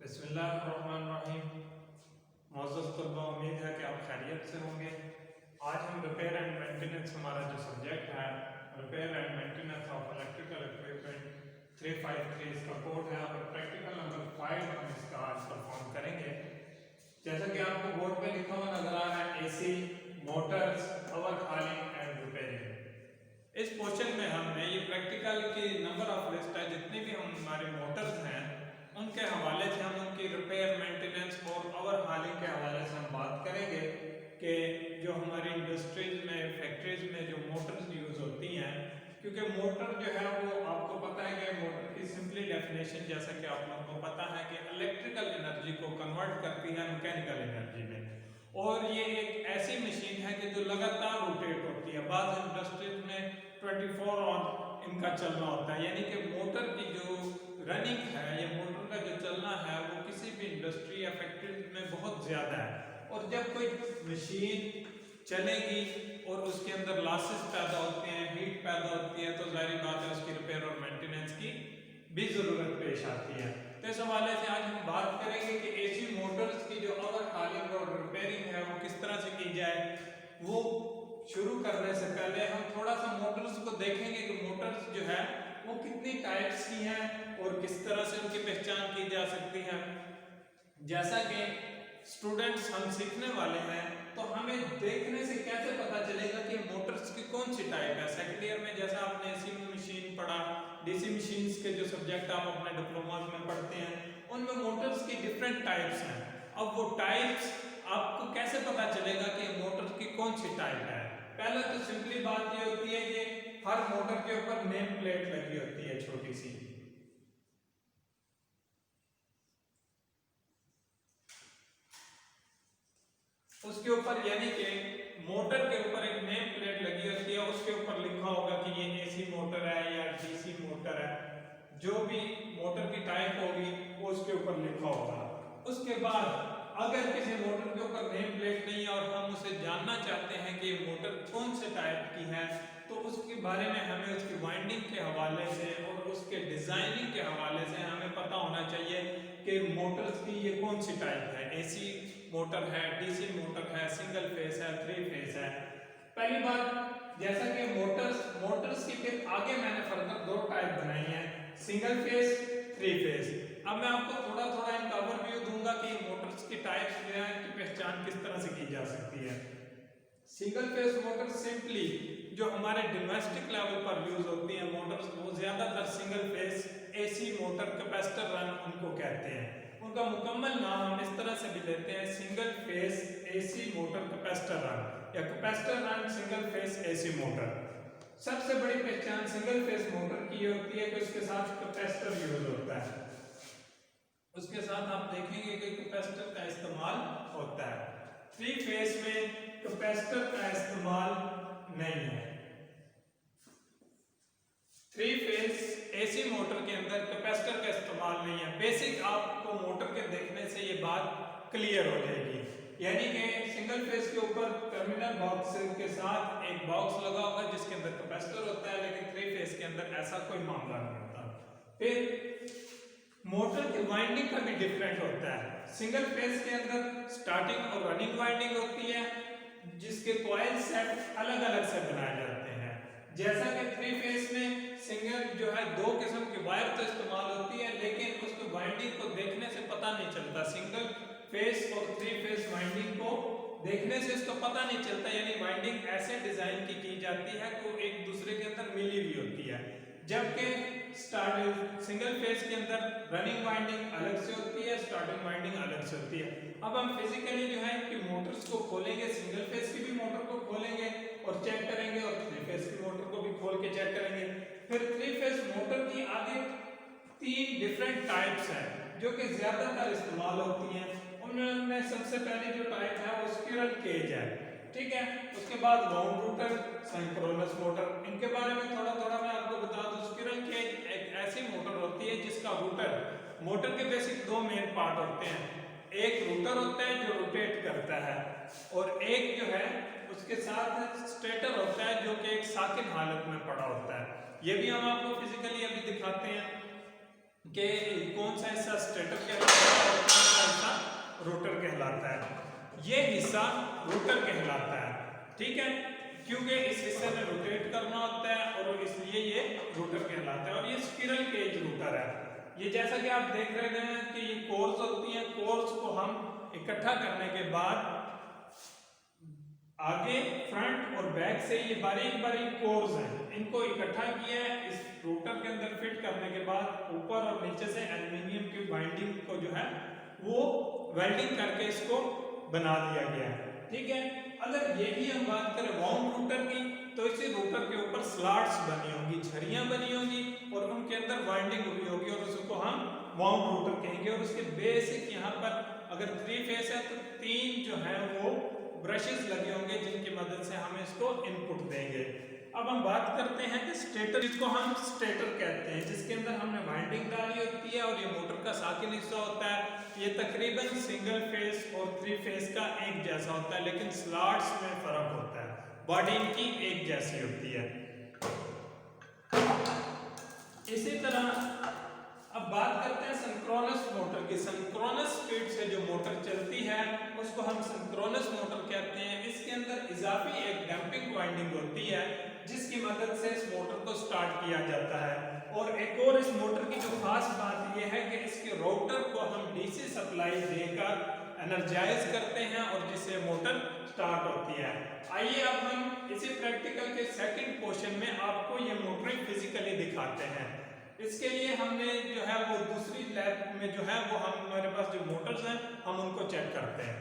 बिस्मिल्लाहिर्रहमानिर्रहीम। मौजूद तलबा, उम्मीद है कि आप खैरियत से होंगे। आज हम रिपेयर एंड मेंटेनेंस, हमारा जो सब्जेक्ट है repair and maintenance of electrical equipment 353 इसका कोड है और प्रैक्टिकल नंबर 5 हम इसका आज परफॉर्म करेंगे। जैसा कि आपको बोर्ड पे लिखा हुआ नजर आ रहा है, AC Motors power हॉलिंग and repairing. इस पोर्शन में हमने ये प्रैक्टिकल की नंबर ऑफ लिस्ट है, जितने भी हमारे मोटर्स हैं उनके हवाले से हम उनकी रिपेयर मेंटेनेंस और ओवर हॉलिंग के हवाले से हम बात करेंगे कि जो हमारी इंडस्ट्रीज में फैक्ट्रीज में जो मोटर्स यूज होती हैं, क्योंकि मोटर जो है वो आपको पता है कि मोटर की सिंपली डेफिनेशन जैसा कि आप लोगों को पता है कि इलेक्ट्रिकल एनर्जी को कन्वर्ट करती है मैकेनिकल एनर्जी में, और ये एक ऐसी मशीन है कि जो लगातार रोटेट होती है। बाद इंडस्ट्रीज में 24 आवर इनका चलना होता है, यानी कि मोटर की जो रनिंग है या मोटर का जो चलना है वो किसी भी इंडस्ट्री या फैक्ट्री में बहुत ज़्यादा है। और जब कोई मशीन चलेगी और उसके अंदर लॉसेस पैदा होते हैं, हीट पैदा होती है, तो जाहिर बात है उसकी रिपेयर और मेंटेनेंस की भी ज़रूरत पेश आती है। तो इस हवाले से आज हम बात करेंगे कि एसी मोटर्स की जो ओवर हॉलिंग और रिपेयरिंग है वो किस तरह से की जाए। वो शुरू करने से पहले हम थोड़ा सा मोटर्स को देखेंगे कि मोटर्स जो है वो कितनी टाइप्स की हैं और किस तरह से उनकी पहचान की जा सकती है। जैसा कि स्टूडेंट्स हम सीखने वाले हैं, तो हमें देखने से कैसे पता चलेगा कि मोटर्स की कौन सी टाइप है। सेकेंड ईयर में जैसा आपने एसी मशीन पढ़ा, डीसी मशीन्स के जो सब्जेक्ट आप अपने डिप्लोमाज में पढ़ते हैं, उनमें मोटर्स की डिफरेंट टाइप्स हैं। अब वो टाइप्स आपको कैसे पता चलेगा कि मोटर की कौन सी टाइप है। पहले तो सिंपली बात ये होती है कि हर मोटर के ऊपर नेम प्लेट लगी होती है छोटी सी, उसके ऊपर यानी कि मोटर के ऊपर एक नेम प्लेट लगी होती है, उसके ऊपर लिखा होगा कि ये एसी मोटर है या डीसी मोटर है, जो भी मोटर की टाइप होगी वो उसके ऊपर लिखा होगा। उसके बाद अगर किसी मोटर के ऊपर नेम प्लेट नहीं है और हम उसे जानना चाहते हैं कि ये मोटर कौन से टाइप की है, तो उसके बारे में हमें उसकी वाइंडिंग के हवाले से और उसके डिजाइनिंग के हवाले से हमें पता होना चाहिए कि मोटर्स की ये कौन सी टाइप है। एसी मोटर है, डीसी मोटर है, सिंगल फेस है, 3 फेस है। पहली बात, जैसा कि मोटर्स की फिर आगे मैंने फर्दर 2 टाइप बनाई है, सिंगल फेस, 3 फेस। अब मैं आपको थोड़ा थोड़ा इनका ओवरव्यू दूंगा कि मोटर्स की टाइप्स जो है इनकी पहचान किस तरह से की जा सकती है। सिंगल फेस मोटर सिंपली जो हमारे डोमेस्टिक लेवल पर यूज होती हैं मोटर्स, वो ज्यादातर single phase AC motor capacitor run उनको कहते हैं। उनका मुकम्मल नाम हम इस तरह से भी लेते हैं, single phase AC motor capacitor run या capacitor run single phase AC motor. सबसे बड़ी पहचान सिंगल फेस मोटर की होती है कि उसके साथ कैपेसिटर यूज होता है। उसके साथ आप देखेंगे कि कैपेसिटर का इस्तेमाल होता है। 3 फेस में कैपेसिटर का इस्तेमाल नहीं है। 3 फेस एसी मोटर के अंदर कैपेसिटर का इस्तेमाल नहीं है। बेसिक आपको मोटर के देखने से ये बात क्लियर हो जाएगी, यानी कि सिंगल फेस के ऊपर टर्मिनल बॉक्स के साथ एक बॉक्स लगा होगा जिसके अंदर कैपेसिटर होता है, लेकिन 3 फेस के अंदर ऐसा कोई मामला नहीं होता। फिर मोटर की वाइंडिंग का भी डिफरेंट होता है। सिंगल फेस के अंदर स्टार्टिंग और रनिंग वाइंडिंग होती है, जिसके कॉइल सेट अलग अलग से बनाए जाते हैं। जैसा कि 3 फेस में सिंगल जो है 2 किस्म की वायर तो इस्तेमाल होती है, लेकिन उसकी वाइंडिंग को देखने से पता नहीं चलता। सिंगल फेस और 3 फेस वाइंडिंग को देखने से इसको पता नहीं चलता, यानी वाइंडिंग ऐसे डिजाइन की जाती है कि वो एक दूसरे के अंदर मिली हुई होती है। जबकि सिंगल फेस के अंदर रनिंग वाइंडिंग अलग से होती है, स्टार्टिंग वाइंडिंग अलग से होती है। अब हम फिजिकली जो है कि मोटर्स को खोलेंगे, सिंगल फेस की भी मोटर को खोलेंगे और चेक करेंगे, और 3 फेस की मोटर को भी खोल के चेक करेंगे। फिर 3 फेस मोटर की आगे 3 डिफरेंट टाइप्स हैं जो कि ज्यादातर इस्तेमाल होती हैं। उनमें सबसे पहले जो टाइप है वो स्क्विरल केज है, ठीक है। उसके बाद राउंड रोटर, सिंक्रोनस मोटर। इनके बारे में थोड़ा थोड़ा मैं आपको बता दूं। स्क्विरल केज एक ऐसी मोटर होती है जिसका रोटर, मोटर के बेसिक 2 मेन पार्ट होते हैं। एक रोटर होता है जो रोटेट करता है, और एक जो है उसके साथ स्टेटर होता है जो कि एक साकिन हालत में पड़ा होता है। ये भी हम आपको फिजिकली अभी दिखाते हैं कि कौन सा हिस्सा स्टेटर के अंदर हिस्सा रोटर कहलाता है, ठीक है, क्योंकि इस हिस्से में रोटेट करना होता है और इसलिए ये रोटर कहलाता है। और ये स्पिरल केज रोटर है। ये जैसा कि आप देख रहे हैं कि ये कोर्स होती हैं, कोर्स को हम इकट्ठा करने के बाद आगे फ्रंट और बैक से ये बारीक बारीक कोर्स हैं, इनको इकट्ठा किया है इस रोटर के अंदर फिट करने के बाद ऊपर और नीचे से एल्युमिनियम की बाइंडिंग को जो है वो वेल्डिंग करके इसको बना दिया गया है, ठीक है। अगर यही हम बात करें वाउंड रोटर की, तो इसी रोटर के ऊपर स्लॉट्स बनी होंगी, झरियां बनी होंगी और उनके अंदर वाइंडिंग हुई होगी और उसको हम वाउंड रोटर कहेंगे। और उसके बेसिक यहाँ पर अगर 3 फेस है तो 3 जो है वो ब्रशेस लगे होंगे जिनकी मदद से हम इसको इनपुट देंगे। अब हम बात करते हैं कि स्टेटर, जिसको हम स्टेटर कहते हैं, जिसके अंदर हमने वाइंडिंग डाली होती है और ये मोटर का साकिन हिस्सा होता है। ये तकरीबन सिंगल फेस और 3 फेस का एक जैसा होता है, लेकिन स्लॉट्स में फर्क होता है, बॉडी इनकी एक जैसी होती है। इसी तरह अब बात करते हैं सिंक्रोनस मोटर की। सिंक्रोनस स्पीड से जो मोटर चलती है उसको हम सिंक्रोनस मोटर कहते हैं। इसके अंदर इजाफी एक डंपिंग वाइंडिंग होती है जिसकी मदद से इस मोटर को स्टार्ट किया जाता है। और एक और इस मोटर की जो खास बात यह है कि इसके रोटर को हम डीसी सप्लाई देकर एनर्जाइज करते हैं और जिससे मोटर स्टार्ट होती है। आइए अब हम इसी प्रैक्टिकल के सेकंड पोर्शन में आपको ये मोटर फिजिकली दिखाते हैं। इसके लिए हमने जो है वो दूसरी लैब में जो है वो हमारे पास जो मोटर्स हैं हम उनको चेक करते हैं।